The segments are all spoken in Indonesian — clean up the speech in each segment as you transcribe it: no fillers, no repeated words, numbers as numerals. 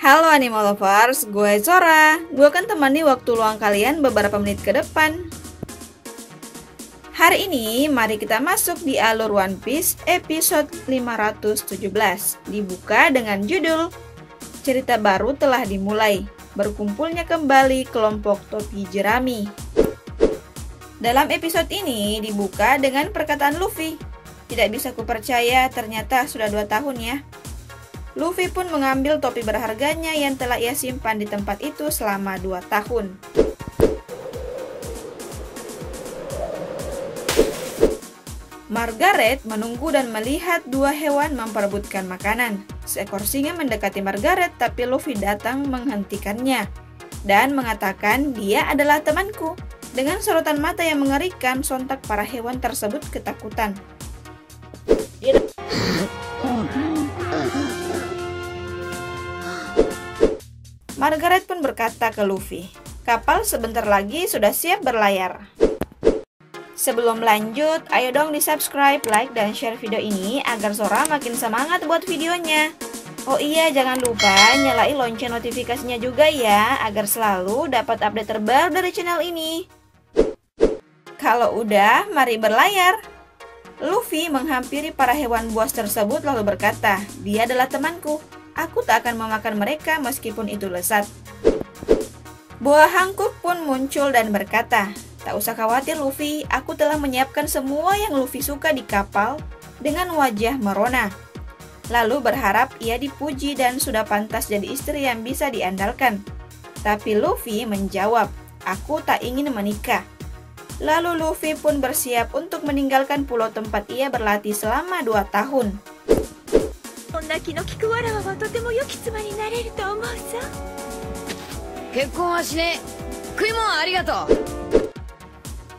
Halo Animal Lovers, gue Zora. Gue akan temani waktu luang kalian beberapa menit ke depan. Hari ini, mari kita masuk di alur One Piece episode 517. Dibuka dengan judul Cerita baru telah dimulai, berkumpulnya kembali kelompok topi jerami. Dalam episode ini dibuka dengan perkataan Luffy. Tidak bisa kupercaya, ternyata sudah 2 tahun ya. Luffy pun mengambil topi berharganya yang telah ia simpan di tempat itu selama 2 tahun. Margaret menunggu dan melihat 2 hewan memperebutkan makanan. Seekor singa mendekati Margaret, tapi Luffy datang menghentikannya dan mengatakan dia adalah temanku. Dengan sorotan mata yang mengerikan, sontak para hewan tersebut ketakutan. Margaret pun berkata ke Luffy, "Kapal sebentar lagi sudah siap berlayar." Sebelum lanjut, ayo dong di-subscribe, like, dan share video ini agar Zora makin semangat buat videonya. Oh iya, jangan lupa nyalain lonceng notifikasinya juga ya, agar selalu dapat update terbaru dari channel ini. Kalau udah, mari berlayar. Luffy menghampiri para hewan buas tersebut lalu berkata, "Dia adalah temanku. Aku tak akan memakan mereka meskipun itu lezat." Buah Hancock pun muncul dan berkata, "Tak usah khawatir Luffy, aku telah menyiapkan semua yang Luffy suka di kapal dengan wajah merona." Lalu berharap ia dipuji dan sudah pantas jadi istri yang bisa diandalkan. Tapi Luffy menjawab, "Aku tak ingin menikah." Lalu Luffy pun bersiap untuk meninggalkan pulau tempat ia berlatih selama 2 tahun.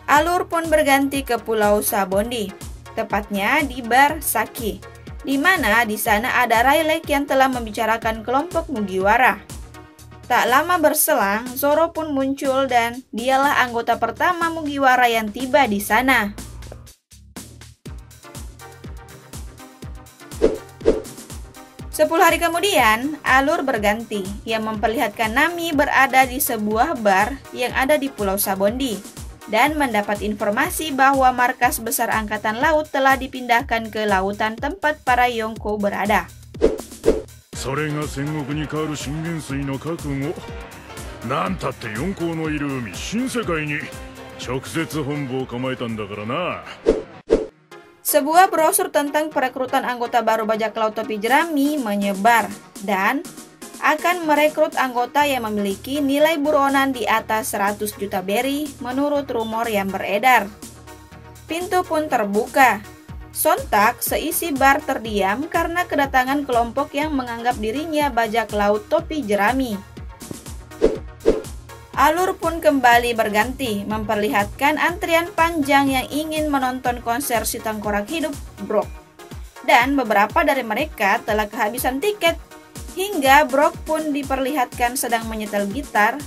Alur pun berganti ke Pulau Sabondi, tepatnya di bar Saki, di mana di sana ada Rayleigh yang telah membicarakan kelompok Mugiwara. Tak lama berselang, Zoro pun muncul dan dialah anggota pertama Mugiwara yang tiba di sana. Sepuluh hari kemudian, alur berganti yang memperlihatkan Nami berada di sebuah bar yang ada di Pulau Sabondi dan mendapat informasi bahwa markas besar angkatan laut telah dipindahkan ke lautan tempat para Yonko berada. Sebuah brosur tentang perekrutan anggota baru bajak laut topi jerami menyebar dan akan merekrut anggota yang memiliki nilai buronan di atas 100 juta berry menurut rumor yang beredar. Pintu pun terbuka. Sontak seisi bar terdiam karena kedatangan kelompok yang menganggap dirinya bajak laut topi jerami. Alur pun kembali berganti, memperlihatkan antrian panjang yang ingin menonton konser si tengkorak hidup Brook. Dan beberapa dari mereka telah kehabisan tiket, hingga Brook pun diperlihatkan sedang menyetel gitar.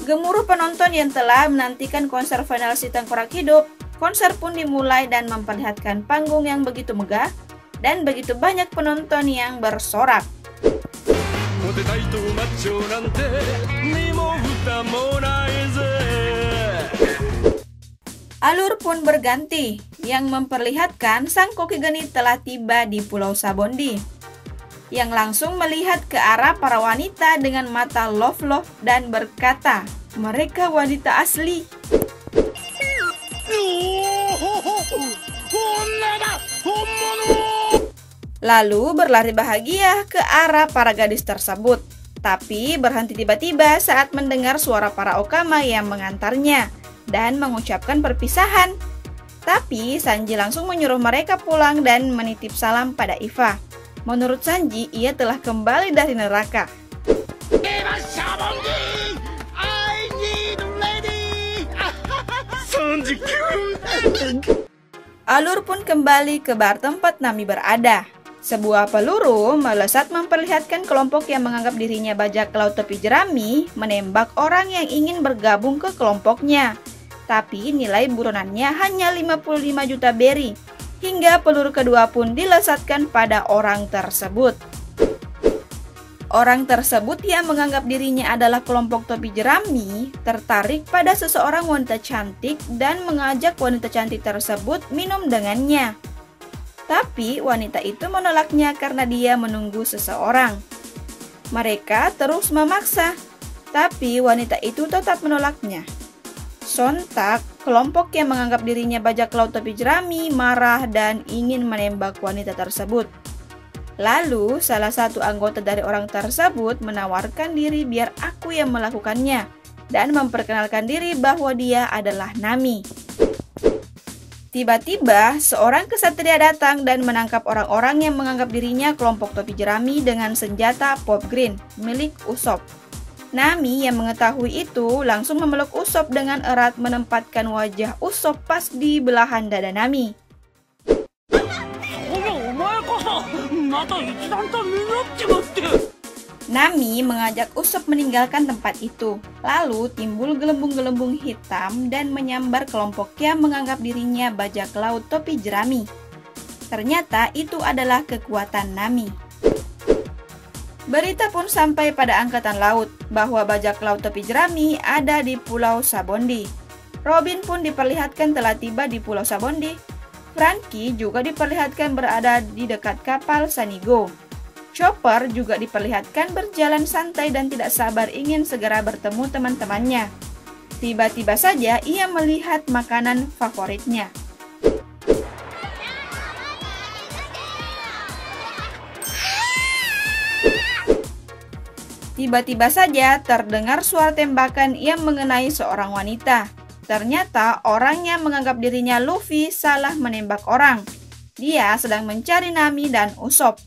Gemuruh penonton yang telah menantikan konser final si tengkorak hidup. Konser pun dimulai dan memperlihatkan panggung yang begitu megah dan begitu banyak penonton yang bersorak. Alur pun berganti yang memperlihatkan sang Kokigani telah tiba di Pulau Sabondi, yang langsung melihat ke arah para wanita dengan mata love dan berkata, "Mereka wanita asli." Lalu berlari bahagia ke arah para gadis tersebut, tapi berhenti tiba-tiba saat mendengar suara para Okama yang mengantarnya dan mengucapkan perpisahan. Tapi Sanji langsung menyuruh mereka pulang dan menitip salam pada Iva. Menurut Sanji, ia telah kembali dari neraka. Alur pun kembali ke bar tempat Nami berada. Sebuah peluru melesat memperlihatkan kelompok yang menganggap dirinya bajak laut topi jerami menembak orang yang ingin bergabung ke kelompoknya. Tapi nilai buronannya hanya 55 juta berry, hingga peluru kedua pun dilesatkan pada orang tersebut. Orang tersebut yang menganggap dirinya adalah kelompok topi jerami tertarik pada seseorang wanita cantik dan mengajak wanita cantik tersebut minum dengannya. Tapi wanita itu menolaknya karena dia menunggu seseorang. Mereka terus memaksa, tapi wanita itu tetap menolaknya. Sontak, kelompok yang menganggap dirinya bajak laut topi jerami marah dan ingin menembak wanita tersebut. Lalu, salah satu anggota dari orang tersebut menawarkan diri biar aku yang melakukannya dan memperkenalkan diri bahwa dia adalah Nami. Tiba-tiba, seorang kesatria datang dan menangkap orang-orang yang menganggap dirinya kelompok topi jerami dengan senjata Pop Green milik Usop. Nami yang mengetahui itu langsung memeluk Usop dengan erat, menempatkan wajah Usop pas di belahan dada Nami. Nami mengajak Usop meninggalkan tempat itu. Lalu timbul gelembung-gelembung hitam dan menyambar kelompok yang menganggap dirinya bajak laut topi jerami. Ternyata itu adalah kekuatan Nami. Berita pun sampai pada angkatan laut bahwa bajak laut topi jerami ada di Pulau Sabondi. Robin pun diperlihatkan telah tiba di Pulau Sabondi. Franky juga diperlihatkan berada di dekat kapal Sanigo. Chopper juga diperlihatkan berjalan santai dan tidak sabar ingin segera bertemu teman-temannya. Tiba-tiba saja ia melihat makanan favoritnya. Tiba-tiba saja terdengar suara tembakan yang mengenai seorang wanita. Ternyata orang yang menganggap dirinya Luffy salah menembak orang. Dia sedang mencari Nami dan Usop.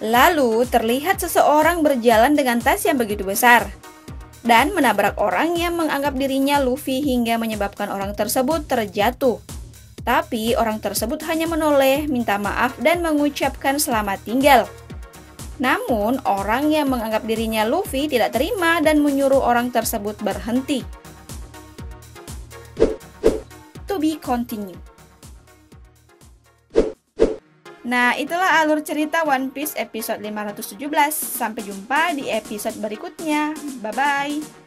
Lalu terlihat seseorang berjalan dengan tas yang begitu besar dan menabrak orang yang menganggap dirinya Luffy hingga menyebabkan orang tersebut terjatuh. Tapi orang tersebut hanya menoleh, minta maaf, dan mengucapkan selamat tinggal. Namun, orang yang menganggap dirinya Luffy tidak terima dan menyuruh orang tersebut berhenti. To be continued. Nah, itulah alur cerita One Piece episode 517. Sampai jumpa di episode berikutnya. Bye-bye.